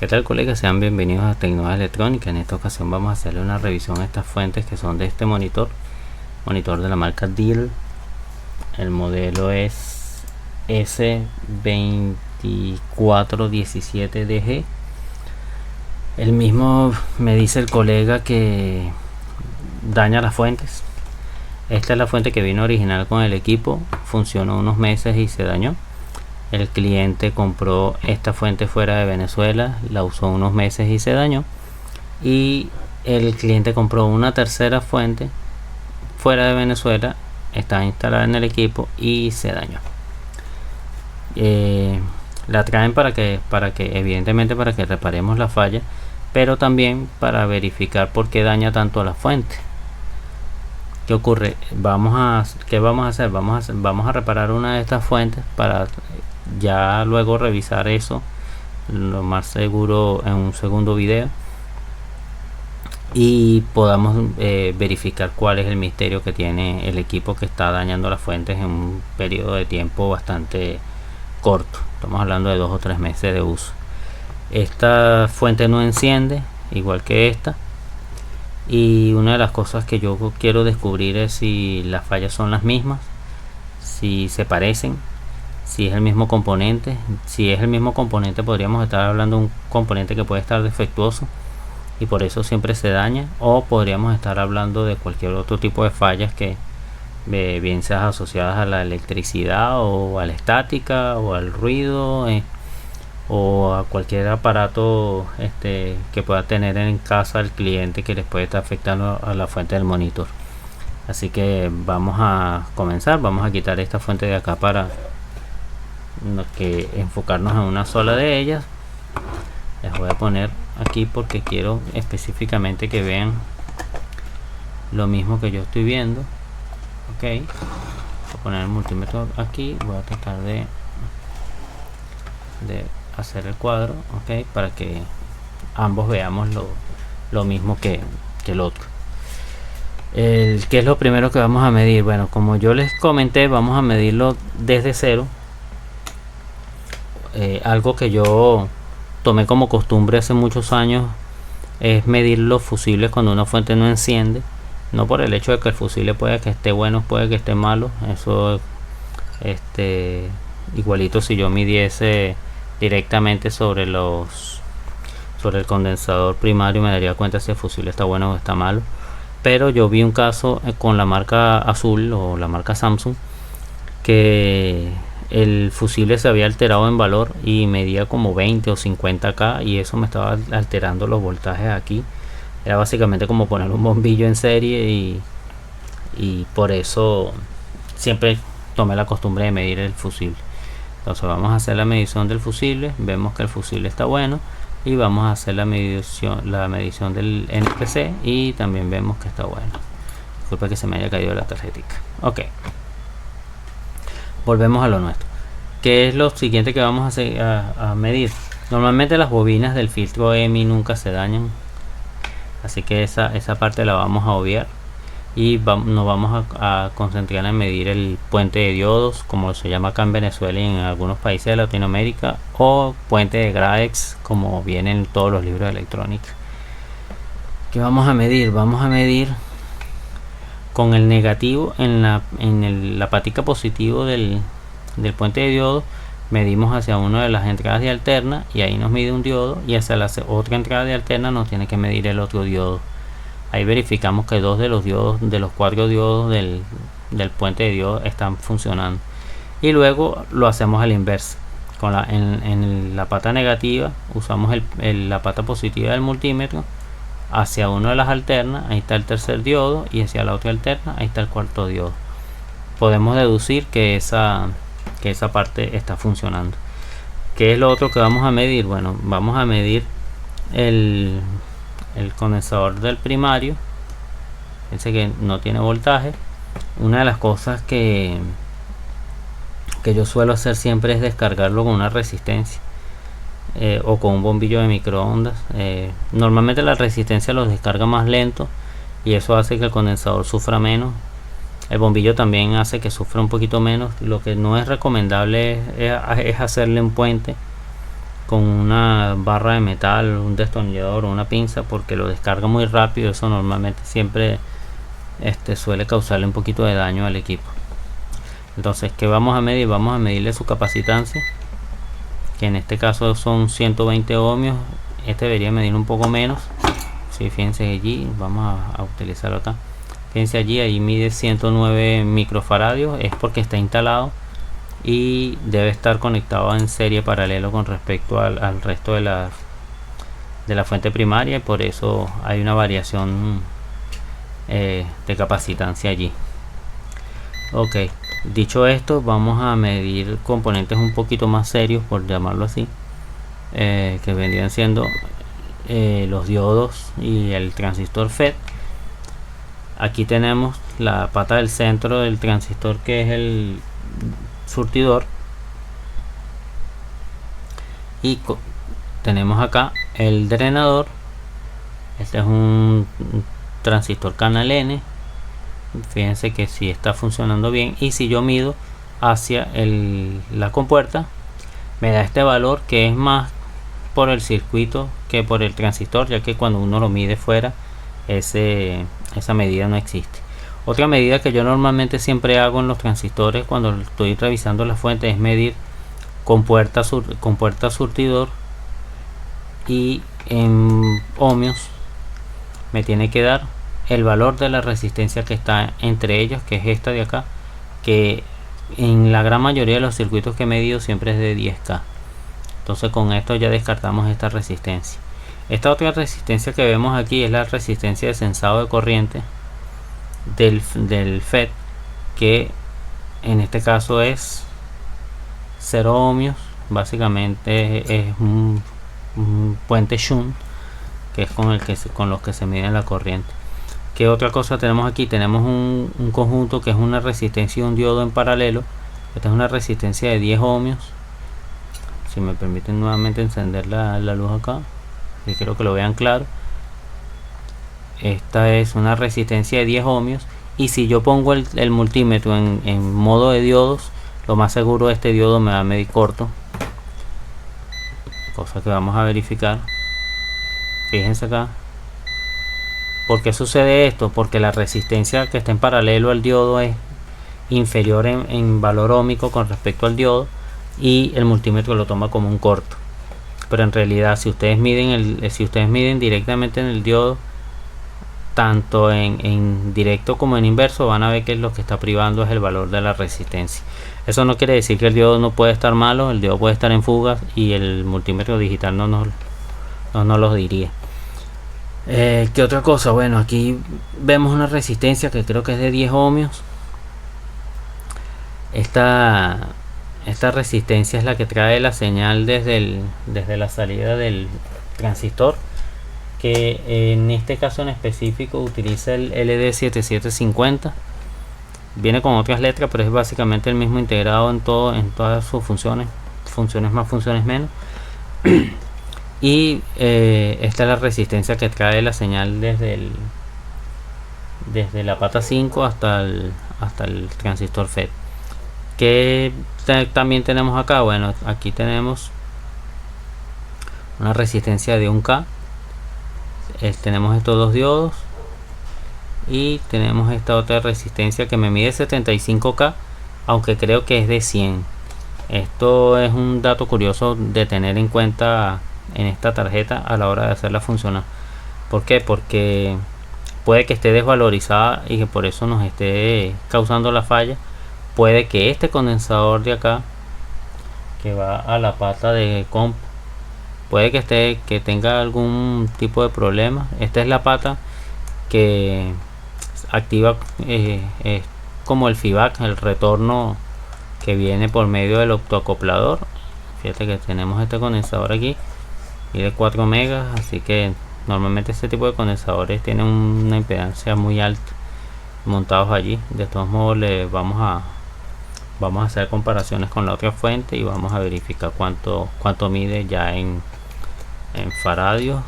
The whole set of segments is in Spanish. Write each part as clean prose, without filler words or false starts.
¿Qué tal, colegas? Sean bienvenidos a Tecnología Electrónica. En esta ocasión vamos a hacerle una revisión a estas fuentes que son de este monitor de la marca Dell. El modelo es S2417DG. El mismo me dice el colega que daña las fuentes. Esta es la fuente que vino original con el equipo, funcionó unos meses y se dañó. El cliente compró esta fuente fuera de Venezuela, la usó unos meses y se dañó. Y el cliente compró una tercera fuente fuera de Venezuela, está instalada en el equipo y se dañó. La traen para que evidentemente para que reparemos la falla, pero también para verificar por qué daña tanto a la fuente. ¿Qué ocurre? ¿Qué vamos a hacer? Vamos a reparar una de estas fuentes para ya luego revisar eso lo más seguro en un segundo video y podamos verificar cuál es el misterio que tiene el equipo que está dañando las fuentes en un periodo de tiempo bastante corto. Estamos hablando de 2 o 3 meses de uso. Esta fuente no enciende igual que esta, y una de las cosas que yo quiero descubrir es si las fallas son las mismas, si se parecen, si es el mismo componente. Si es el mismo componente, podríamos estar hablando de un componente que puede estar defectuoso y por eso siempre se daña, o podríamos estar hablando de cualquier otro tipo de fallas que bien sean asociadas a la electricidad o a la estática o al ruido, o a cualquier aparato que pueda tener en casa el cliente que les puede estar afectando a la fuente del monitor. Así que vamos a comenzar. Vamos a quitar esta fuente de acá para que enfocarnos en una sola de ellas. Les voy a poner aquí porque quiero específicamente que vean lo mismo que yo estoy viendo. Ok, voy a poner el multímetro aquí. Voy a tratar de hacer el cuadro, ok, para que ambos veamos lo mismo que el otro. ¿Qué es lo primero que vamos a medir? Bueno, como yo les comenté, vamos a medirlo desde cero. Algo que yo tomé como costumbre hace muchos años es medir los fusibles cuando una fuente no enciende, no por el hecho de que el fusible puede que esté bueno, puede que esté malo. Eso igualito si yo midiese directamente sobre el condensador primario, me daría cuenta si el fusible está bueno o está malo. Pero yo vi un caso con la marca Azul o la marca Samsung, que el fusible se había alterado en valor y medía como 20 o 50K, y eso me estaba alterando los voltajes aquí. Era básicamente como poner un bombillo en serie, y por eso siempre tomé la costumbre de medir el fusible. Entonces vamos a hacer la medición del fusible, vemos que el fusible está bueno, y vamos a hacer la medición del NPC y también vemos que está bueno. Disculpa que se me haya caído la tarjetita. Ok, volvemos a lo nuestro. ¿Qué es lo siguiente que vamos a hacer, a medir? Normalmente las bobinas del filtro EMI nunca se dañan, así que esa parte la vamos a obviar, y nos vamos a concentrar en medir el puente de diodos, como se llama acá en Venezuela y en algunos países de Latinoamérica, o puente de Gradex, como viene en todos los libros de electrónica. ¿Qué vamos a medir? Vamos a medir con el negativo en la patica positivo del puente de diodo. Medimos hacia una de las entradas de alterna y ahí nos mide un diodo, y hacia la otra entrada de alterna nos tiene que medir el otro diodo. Ahí verificamos que 2 de los diodos, de los 4 diodos del puente de diodo, están funcionando, y luego lo hacemos a la inversa. En la pata negativa usamos la pata positiva del multímetro. Hacia una de las alternas ahí está el tercer diodo, y hacia la otra alterna ahí está el cuarto diodo. Podemos deducir que esa parte está funcionando. ¿Qué es lo otro que vamos a medir? Bueno, vamos a medir el condensador del primario, ese que no tiene voltaje. Una de las cosas que yo suelo hacer siempre es descargarlo con una resistencia, o con un bombillo de microondas. Normalmente la resistencia los descarga más lento, y eso hace que el condensador sufra menos. El bombillo también hace que sufra un poquito menos. Lo que no es recomendable es hacerle un puente con una barra de metal, un destornillador o una pinza, porque lo descarga muy rápido. Eso normalmente siempre suele causarle un poquito de daño al equipo. Entonces, ¿qué vamos a medir? Vamos a medirle su capacitancia, que en este caso son 120 ohmios. Este debería medir un poco menos. Si fíjense allí, vamos a utilizarlo acá. Fíjense allí, ahí mide 109 microfaradios. Es porque está instalado y debe estar conectado en serie paralelo con respecto al resto de la fuente primaria, y por eso hay una variación de capacitancia allí. Ok, dicho esto, vamos a medir componentes un poquito más serios, por llamarlo así, que vendrían siendo los diodos y el transistor FET. Aquí tenemos la pata del centro del transistor, que es el surtidor, y tenemos acá el drenador. Este es un transistor canal N. Fíjense que si está funcionando bien, y si yo mido hacia la compuerta, me da este valor, que es más por el circuito que por el transistor, ya que cuando uno lo mide fuera, esa medida no existe. Otra medida que yo normalmente siempre hago en los transistores cuando estoy revisando la fuente es medir compuerta surtidor, y en ohmios me tiene que dar el valor de la resistencia que está entre ellos, que es esta de acá, que en la gran mayoría de los circuitos que he medido siempre es de 10K. Entonces con esto ya descartamos esta resistencia. Esta otra resistencia que vemos aquí es la resistencia de sensado de corriente del FET, que en este caso es 0 ohmios. Básicamente es un puente shunt, que es con los que se mide la corriente. ¿Qué otra cosa tenemos aquí? Tenemos un conjunto que es una resistencia y un diodo en paralelo. Esta es una resistencia de 10 ohmios. Si me permiten nuevamente encender la luz acá, y quiero que lo vean claro. Esta es una resistencia de 10 ohmios, y si yo pongo el multímetro en modo de diodos, lo más seguro este diodo me va a medir corto, cosa que vamos a verificar. Fíjense acá. ¿Por qué sucede esto? Porque la resistencia que está en paralelo al diodo es inferior en valor óhmico con respecto al diodo, y el multímetro lo toma como un corto. Pero en realidad, si ustedes miden directamente en el diodo, tanto en directo como en inverso, van a ver que lo que está privando es el valor de la resistencia. Eso no quiere decir que el diodo no puede estar malo. El diodo puede estar en fugas y el multímetro digital no nos lo diría. ¿Qué otra cosa? Bueno, aquí vemos una resistencia que creo que es de 10 ohmios. Esta resistencia es la que trae la señal desde la salida del transistor, que en este caso en específico utiliza el LD7750. Viene con otras letras, pero es básicamente el mismo integrado en todas sus funciones más, funciones menos. Y esta es la resistencia que trae la señal desde la pata 5 hasta el transistor FET. Que también tenemos acá. Bueno, aquí tenemos una resistencia de 1K. Tenemos estos dos diodos, y tenemos esta otra resistencia que me mide 75K, aunque creo que es de 100. Esto es un dato curioso de tener en cuenta en esta tarjeta a la hora de hacerla funcionar. ¿Por qué? Porque puede que esté desvalorizada y que por eso nos esté causando la falla. Puede que este condensador de acá, que va a la pata de comp, puede que tenga algún tipo de problema. Esta es la pata que activa como el feedback, el retorno que viene por medio del optoacoplador. Fíjate que tenemos este condensador aquí y de 4 megas, así que normalmente este tipo de condensadores tienen una impedancia muy alta montados allí. De todos modos, vamos a hacer comparaciones con la otra fuente y vamos a verificar cuánto mide ya en faradios,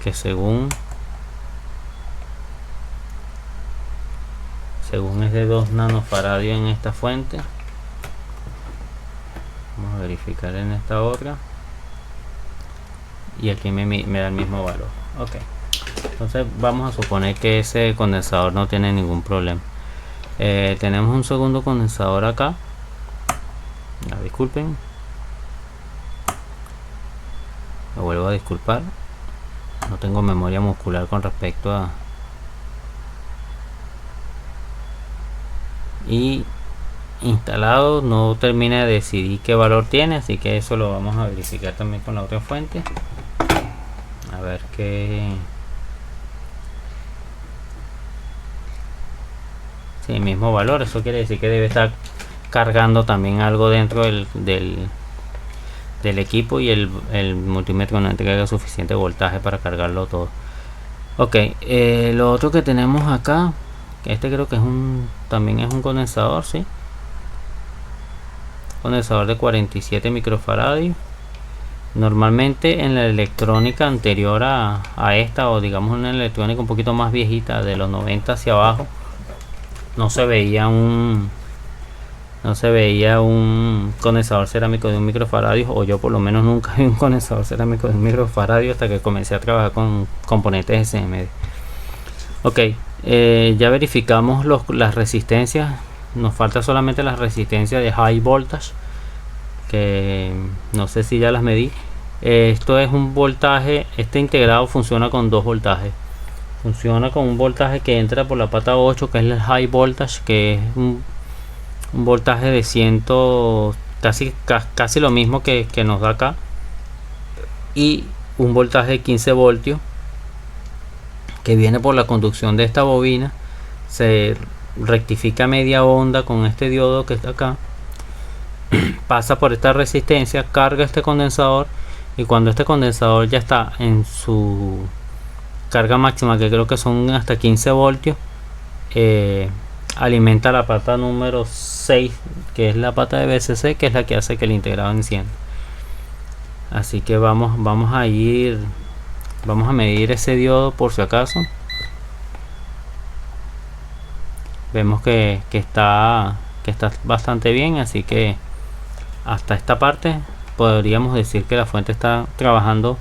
que según es de 2 nanofaradios en esta fuente. Vamos a verificar. verificar en esta otra y aquí me da el mismo valor. Ok, entonces vamos a suponer que ese condensador no tiene ningún problema. Tenemos un segundo condensador acá. Disculpen, lo vuelvo a disculpar, no tengo memoria muscular con respecto a... Y instalado no termina de decidir qué valor tiene, así que eso lo vamos a verificar también con la otra fuente, a ver qué... Sí, mismo valor, eso quiere decir que debe estar cargando también algo dentro del equipo y el multímetro no entrega suficiente voltaje para cargarlo todo. Ok, lo otro que tenemos acá, este creo que es también es un condensador, sí, condensador de 47 microfaradios. Normalmente en la electrónica anterior a esta, o digamos una electrónica un poquito más viejita, de los 90 hacia abajo, no se veía un condensador cerámico de 1 microfaradio, o yo por lo menos nunca vi un condensador cerámico de 1 microfaradio hasta que comencé a trabajar con componentes SMD. Ok, ya verificamos las resistencias, nos falta solamente las resistencias de high voltage, que no sé si ya las medí. Esto es un voltaje, este integrado funciona con dos voltajes. Funciona con un voltaje que entra por la pata 8, que es el high voltage, que es un voltaje de 100, casi lo mismo que nos da acá, y un voltaje de 15 voltios que viene por la conducción de esta bobina, se rectifica media onda con este diodo que está acá, pasa por esta resistencia, carga este condensador, y cuando este condensador ya está en su carga máxima, que creo que son hasta 15 voltios, alimenta la pata número 6, que es la pata de BCC, que es la que hace que el integrado encienda. Así que vamos a medir ese diodo por si acaso. Vemos que está bastante bien, así que hasta esta parte podríamos decir que la fuente está trabajando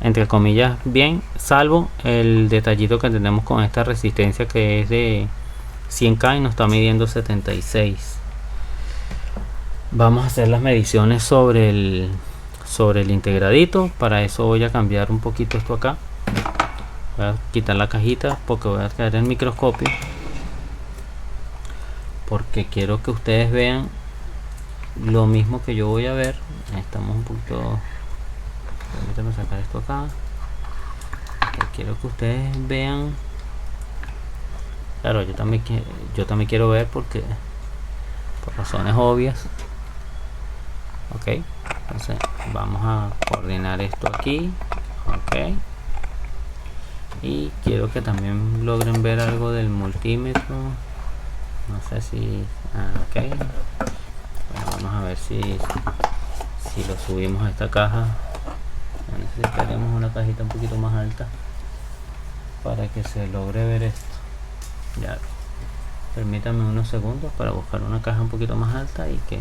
entre comillas bien, salvo el detallito que tenemos con esta resistencia que es de 100K y nos está midiendo 76. Vamos a hacer las mediciones sobre el integradito. Para eso voy a cambiar un poquito esto acá, voy a quitar la cajita porque voy a traer el microscopio, porque quiero que ustedes vean lo mismo que yo voy a ver. Estamos un poquito... Permítanme sacar esto acá. Quiero que ustedes vean. Claro, yo también quiero ver, porque por razones obvias. Ok, entonces vamos a coordinar esto aquí. Ok, y quiero que también logren ver algo del multímetro. No sé si... ok, bueno, vamos a ver si lo subimos a esta caja. Necesitaremos una cajita un poquito más alta para que se logre ver esto. Ya, permítanme unos segundos para buscar una caja un poquito más alta y que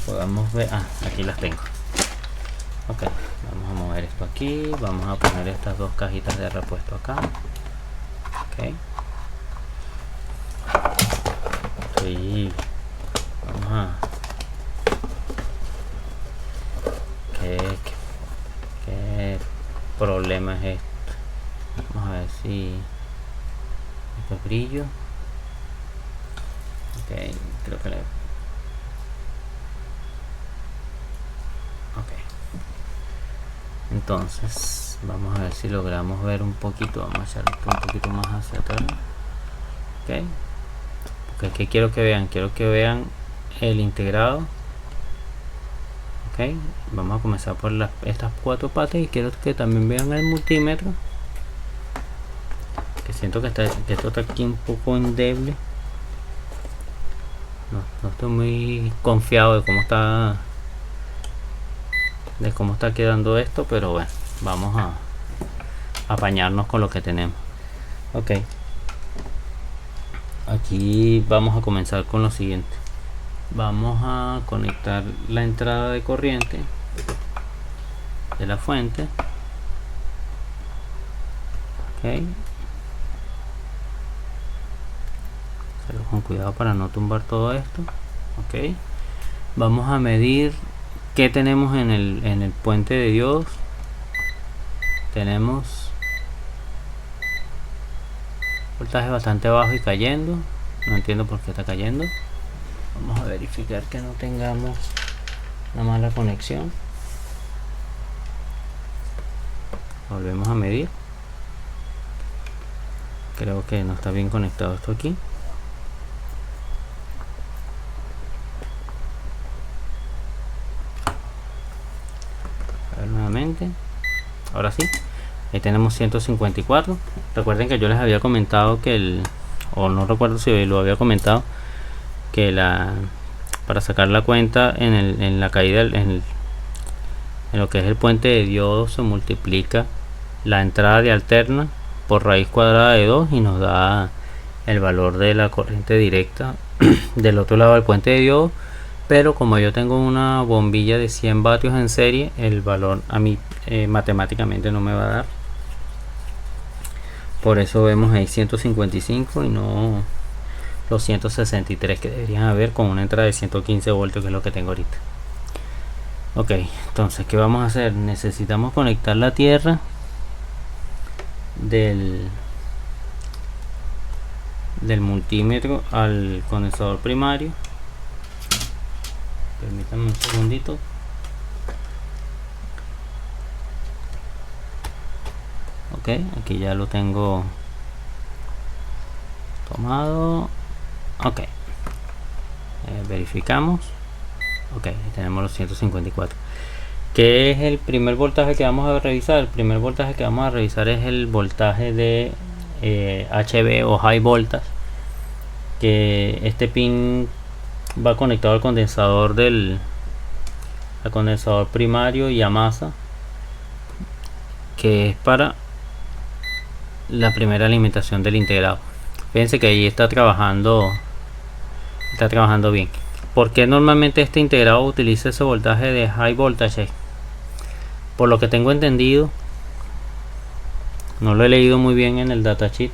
podamos ver. Aquí las tengo. Ok, vamos a mover esto aquí, vamos a poner estas dos cajitas de repuesto acá. Ok, y vamos a... ¿Qué problema es esto? Vamos a ver si esto es brillo. Ok, creo que entonces vamos a ver si logramos ver un poquito. Vamos a echar esto un poquito más hacia atrás. Ok, porque aquí quiero que vean el integrado. Ok, vamos a comenzar por estas cuatro patas, y quiero que también vean el multímetro, que siento que esto está aquí un poco endeble. No estoy muy confiado de cómo está quedando esto, pero bueno, vamos a apañarnos con lo que tenemos. Ok, aquí vamos a comenzar con lo siguiente. vamos a conectar la entrada de corriente de la fuente. Ok, hacerlo con cuidado para no tumbar todo esto. Ok, vamos a medir qué tenemos en el puente de diodos. Tenemos voltaje bastante bajo y cayendo. No entiendo por qué está cayendo. Vamos a verificar que no tengamos una mala conexión. Volvemos a medir. Creo que no está bien conectado esto aquí. A ver nuevamente. Ahora sí. Ahí tenemos 154. Recuerden que yo les había comentado que o no recuerdo si lo había comentado, que para sacar la cuenta en la caída en lo que es el puente de diodos, se multiplica la entrada de alterna por raíz cuadrada de 2 y nos da el valor de la corriente directa del otro lado del puente de diodos. Pero como yo tengo una bombilla de 100 vatios en serie, el valor a mí matemáticamente no me va a dar. Por eso vemos ahí 155 y no los 163 que deberían haber con una entrada de 115 voltios, que es lo que tengo ahorita. Ok, entonces ¿qué vamos a hacer? Necesitamos conectar la tierra del multímetro al condensador primario. Permítanme un segundito. Ok, aquí ya lo tengo tomado. Ok, verificamos. Ok, tenemos los 154. ¿Qué es el primer voltaje que vamos a revisar? El primer voltaje que vamos a revisar es el voltaje de HV o High Voltage, que este pin va conectado al condensador condensador primario y a masa, que es para la primera alimentación del integrado. Fíjense que ahí está trabajando bien. Porque normalmente este integrado utiliza ese voltaje de high voltage? Por lo que tengo entendido, no lo he leído muy bien en el datasheet,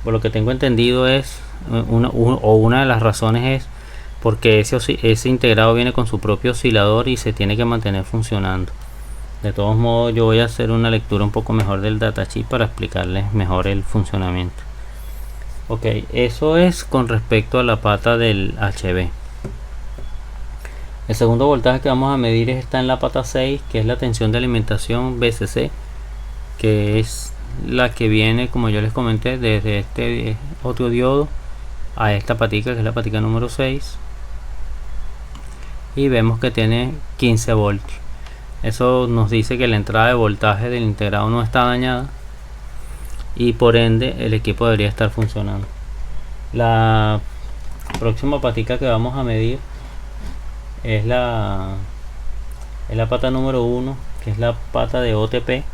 por lo que tengo entendido es una de las razones es porque ese integrado viene con su propio oscilador y se tiene que mantener funcionando. De todos modos, yo voy a hacer una lectura un poco mejor del datasheet para explicarles mejor el funcionamiento. Ok, eso es con respecto a la pata del HV. El segundo voltaje que vamos a medir está en la pata 6, que es la tensión de alimentación VCC, que es la que viene, como yo les comenté, desde este otro diodo a esta patica, que es la patica número 6, y vemos que tiene 15 voltios. Eso nos dice que la entrada de voltaje del integrado no está dañada y por ende el equipo debería estar funcionando. La próxima patica que vamos a medir es la pata número 1, que es la pata de OTP.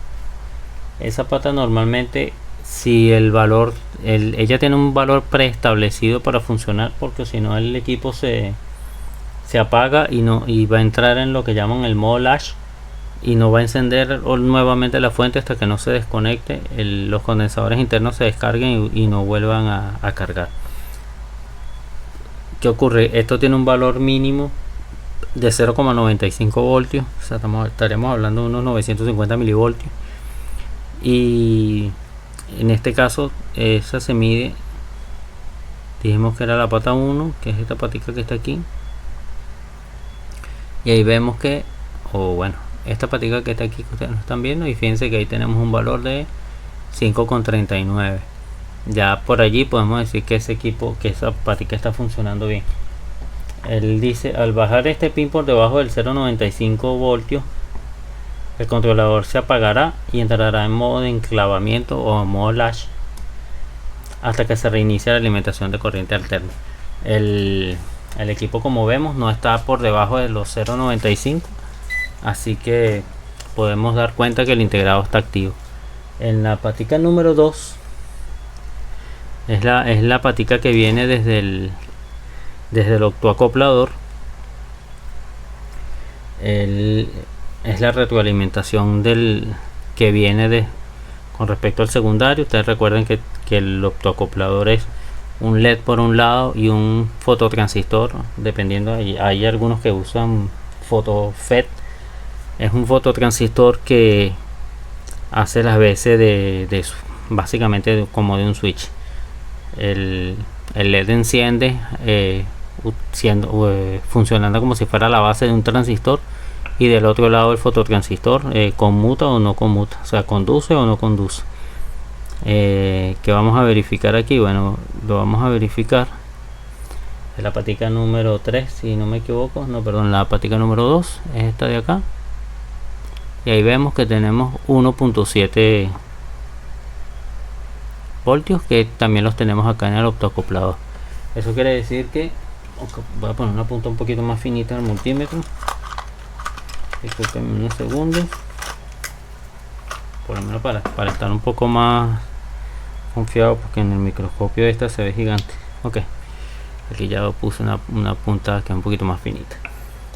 Esa pata normalmente, si el valor, ella tiene un valor preestablecido para funcionar, porque si no el equipo se apaga y va a entrar en lo que llaman el modo latch y no va a encender nuevamente la fuente hasta que no se desconecte, los condensadores internos se descarguen y no vuelvan a cargar. ¿Qué ocurre? Esto tiene un valor mínimo de 0,95 voltios, o sea, estaremos hablando de unos 950 milivoltios, y en este caso esa se mide, dijimos que era la pata 1, que es esta patica que está aquí, y ahí vemos que, esta patica que está aquí que ustedes no están viendo, y fíjense que ahí tenemos un valor de 5,39. Ya por allí podemos decir que esa patica está funcionando bien. Él dice, al bajar este pin por debajo del 0,95 voltios, el controlador se apagará y entrará en modo de enclavamiento o en modo latch hasta que se reinicie la alimentación de corriente alterna. El equipo, como vemos, no está por debajo de los 0,95, así que podemos dar cuenta que el integrado está activo. En la patica número 2 es la patica que viene desde el octoacoplador, es la retroalimentación del que viene con respecto al secundario. Ustedes recuerden que el optoacoplador es un LED por un lado y un fototransistor, dependiendo. Hay algunos que usan FOTOFET. Es un fototransistor que hace las veces de básicamente como de un switch. El LED enciende funcionando como si fuera la base de un transistor, y del otro lado el fototransistor conmuta o no conmuta, o sea, conduce o no conduce. Que vamos a verificar aquí. Bueno, lo vamos a verificar en la patica número 3, si no me equivoco. No, perdón, la patica número 2 es esta de acá, y ahí vemos que tenemos 1.7 voltios, que también los tenemos acá en el optoacoplador. Eso quiere decir que voy a poner una punta un poquito más finita al multímetro. Disculpen unos segundos, por lo menos para estar un poco más confiado, porque en el microscopio esta se ve gigante. Ok, aquí ya puse una punta que es un poquito más finita.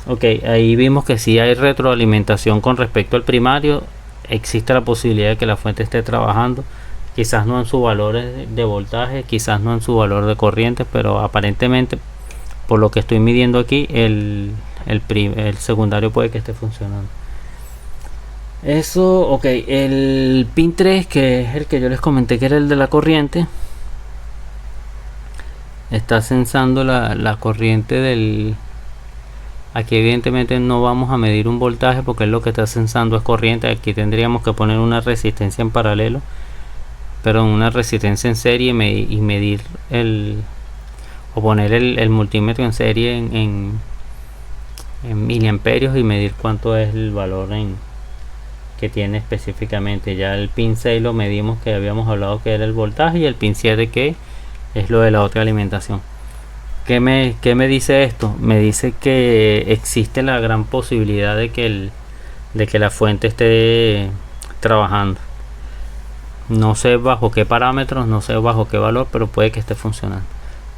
Ok, ahí vimos que si hay retroalimentación con respecto al primario. Existe la posibilidad de que la fuente esté trabajando, quizás no en sus valores de voltaje, quizás no en su valor de corriente, pero aparentemente, por lo que estoy midiendo aquí, el secundario puede que esté funcionando. Eso, ok. El pin 3, que es el que yo les comenté que era el de la corriente, está sensando la corriente del... Aquí evidentemente no vamos a medir un voltaje, porque es lo que está sensando es corriente. Aquí tendríamos que poner una resistencia en paralelo, pero una resistencia en serie, y medir o poner el multímetro en serie en miliamperios, y medir cuánto es el valor que tiene específicamente. Ya el pin 6 lo medimos, que habíamos hablado que era el voltaje, y el pin 7 que es lo de la otra alimentación. ¿Qué me dice esto? Me dice que existe la gran posibilidad de que la fuente esté trabajando. No sé bajo qué parámetros, no sé bajo qué valor, pero puede que esté funcionando.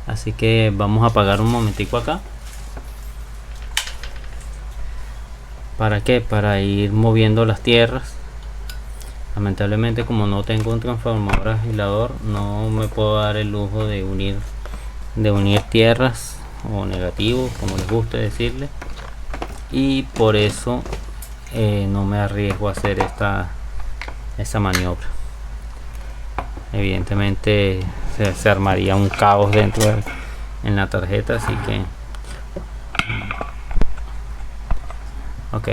Así que vamos a apagar un momentico acá. ¿Para qué? Para ir moviendo las tierras. Lamentablemente, como no tengo un transformador aislador, no me puedo dar el lujo de unir tierras o negativos, como les guste decirle, y por eso no me arriesgo a hacer esta maniobra. Evidentemente se armaría un caos en la tarjeta, así que ok.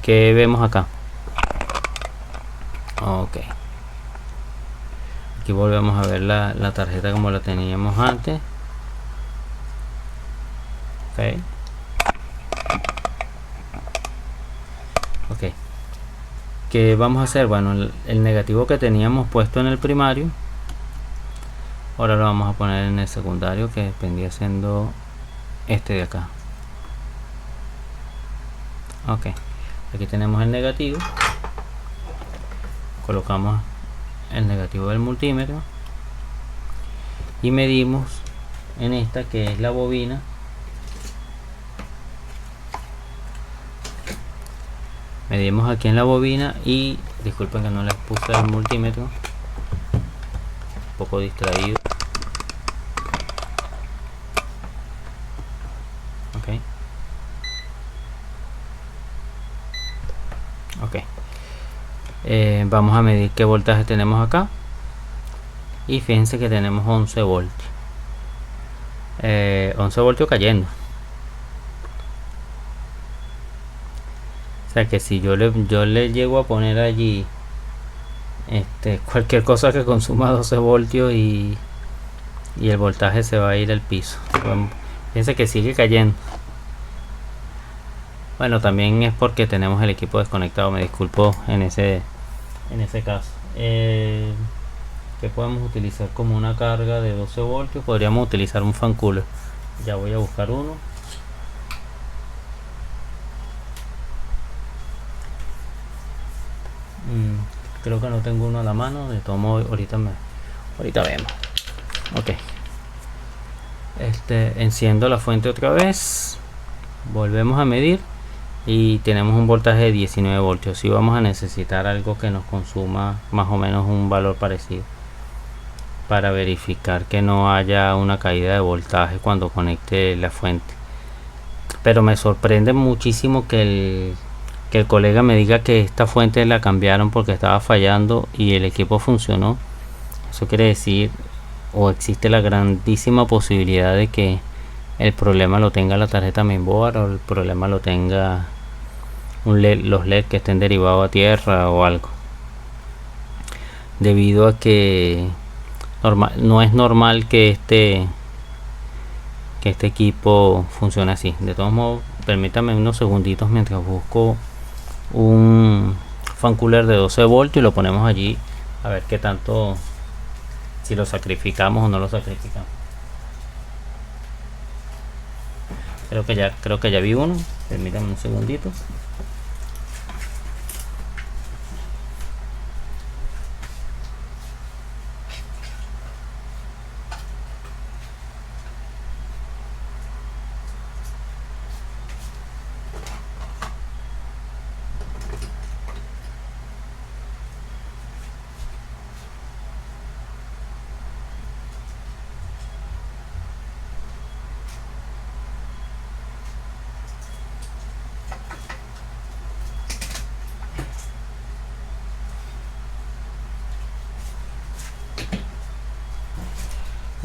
¿Qué vemos acá? Ok, aquí volvemos a ver la tarjeta como la teníamos antes. Ok, ¿qué vamos a hacer? Bueno, el negativo que teníamos puesto en el primario, ahora lo vamos a poner en el secundario, que vendría siendo este de acá. Ok, aquí tenemos el negativo. Colocamos el negativo del multímetro y medimos en esta, que es la bobina. Medimos aquí en la bobina, y disculpen que no les puse el multímetro, un poco distraído. Ok, vamos a medir qué voltaje tenemos acá, y fíjense que tenemos 11 voltios. 11 voltios cayendo. O sea que si yo le llego a poner allí cualquier cosa que consuma 12 voltios, y el voltaje se va a ir al piso. Fíjense que sigue cayendo. Bueno, también es porque tenemos el equipo desconectado, me disculpo en ese caso. ¿Qué podemos utilizar como una carga de 12 voltios? Podríamos utilizar un fan cooler. Ya voy a buscar uno. Creo que no tengo uno a la mano. De todo modo, ahorita vemos. Ok, enciendo la fuente otra vez, volvemos a medir, y tenemos un voltaje de 19 voltios. Si vamos a necesitar algo que nos consuma más o menos un valor parecido para verificar que no haya una caída de voltaje cuando conecte la fuente. Pero me sorprende muchísimo que el colega me diga que esta fuente la cambiaron porque estaba fallando y el equipo funcionó. Eso quiere decir, o existe la grandísima posibilidad de que el problema lo tenga la tarjeta mainboard, o el problema lo tenga los LED que estén derivados a tierra o algo, debido a que no es normal que este equipo funcione así. De todos modos, permítame unos segunditos mientras busco un fan cooler de 12 voltios y lo ponemos allí a ver qué tanto, si lo sacrificamos o no lo sacrificamos. Creo que ya vi uno. Permítame un segundito.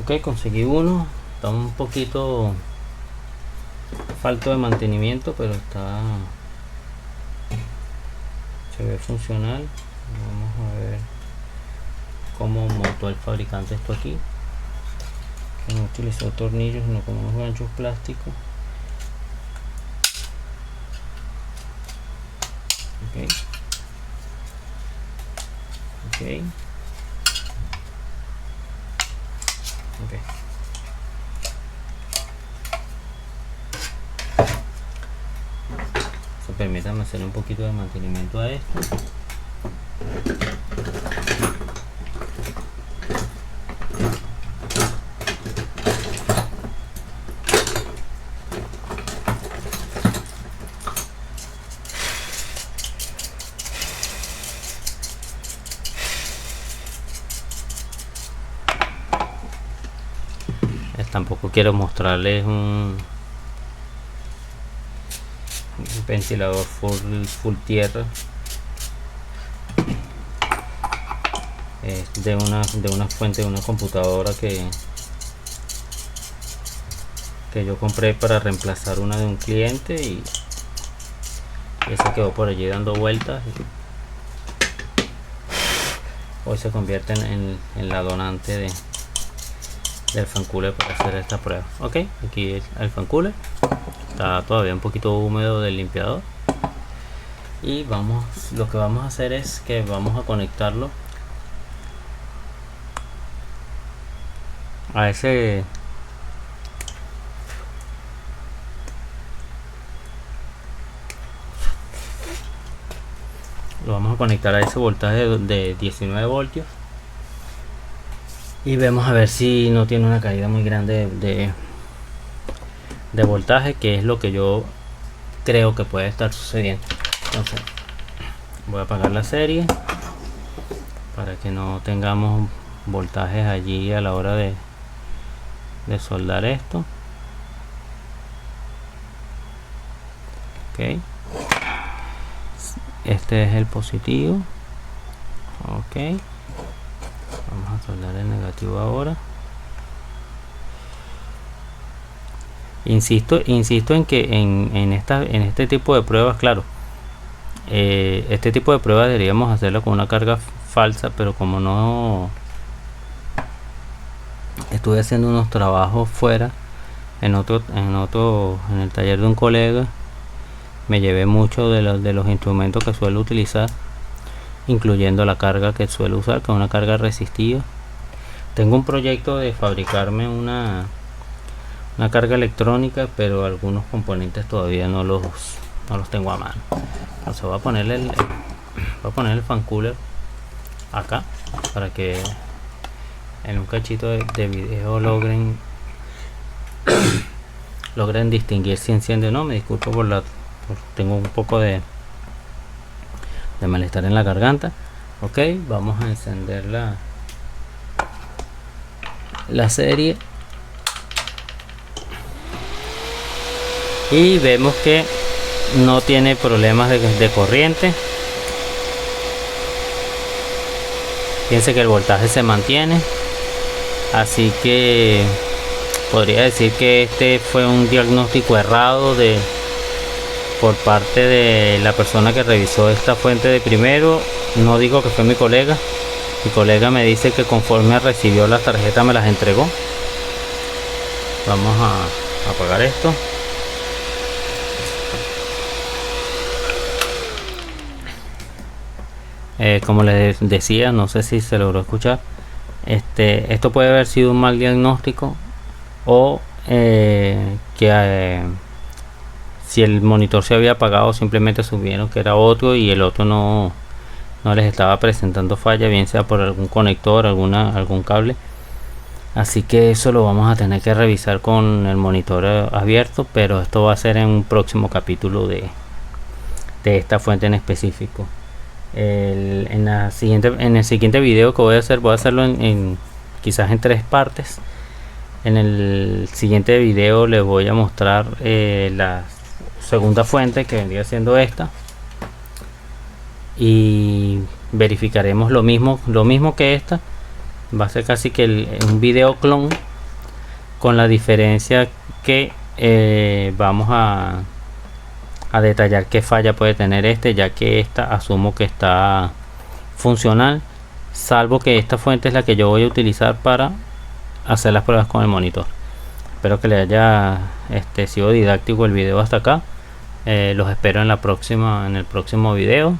Ok, conseguí uno. Está un poquito falto de mantenimiento, pero se ve funcional. Vamos a ver cómo montó el fabricante esto aquí, que no utilizó tornillos sino con unos ganchos plásticos. Ok. Permítanme hacer un poquito de mantenimiento a esto. Tampoco quiero mostrarles un ventilador full tierra. Es de una fuente de una computadora que yo compré para reemplazar una de un cliente, y esa quedó por allí dando vueltas. Hoy se convierte en la donante del fan cooler para hacer esta prueba. Ok, aquí el fan cooler está todavía un poquito húmedo del limpiador, y lo que vamos a hacer es que vamos a conectarlo a ese voltaje de 19 voltios, y vemos a ver si no tiene una caída muy grande de voltaje, que es lo que yo creo que puede estar sucediendo. Entonces voy a apagar la serie para que no tengamos voltajes allí a la hora de soldar esto. Ok, este es el positivo. Ok, vamos a soldar el negativo ahora. Insisto en que en este tipo de pruebas, claro, este tipo de pruebas deberíamos hacerlo con una carga falsa, pero como no estuve haciendo unos trabajos fuera en el taller de un colega, me llevé mucho de los instrumentos que suelo utilizar, incluyendo la carga que suelo usar, que es una carga resistiva. Tengo un proyecto de fabricarme una carga electrónica, pero algunos componentes todavía no los tengo a mano. Entonces voy a poner el fan cooler acá para que en un cachito de video logren distinguir si enciende o no. Me disculpo por tengo un poco de malestar en la garganta. Ok, vamos a encender la serie y vemos que no tiene problemas de corriente. Fíjense que el voltaje se mantiene, así que podría decir que este fue un diagnóstico errado por parte de la persona que revisó esta fuente de primero. No digo que fue mi colega me dice que conforme recibió las tarjetas me las entregó. Vamos a apagar esto. Como les decía, no sé si se logró escuchar, esto puede haber sido un mal diagnóstico, o si el monitor se había apagado, simplemente subieron que era otro y el otro no les estaba presentando falla, bien sea por algún conector, algún cable. Así que eso lo vamos a tener que revisar con el monitor abierto, pero esto va a ser en un próximo capítulo de esta fuente en específico. En el siguiente video que voy a hacerlo quizás en 3 partes. En el siguiente video les voy a mostrar la segunda fuente, que vendría siendo esta, y verificaremos lo mismo que esta. Va a ser casi que un video clon, con la diferencia que vamos a detallar qué falla puede tener ya que esta asumo que está funcional, salvo que esta fuente es la que yo voy a utilizar para hacer las pruebas con el monitor. Espero que le haya sido didáctico el video hasta acá. Los espero en el próximo video.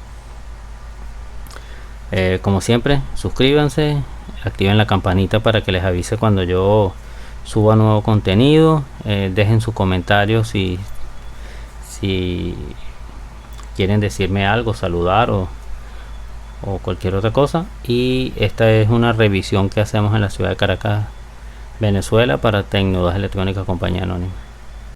Como siempre, suscríbanse, activen la campanita para que les avise cuando yo suba nuevo contenido. Dejen sus comentarios si quieren decirme algo, saludar o cualquier otra cosa. Y esta es una revisión que hacemos en la ciudad de Caracas, Venezuela, para Tecnodas Electrónica Compañía Anónima.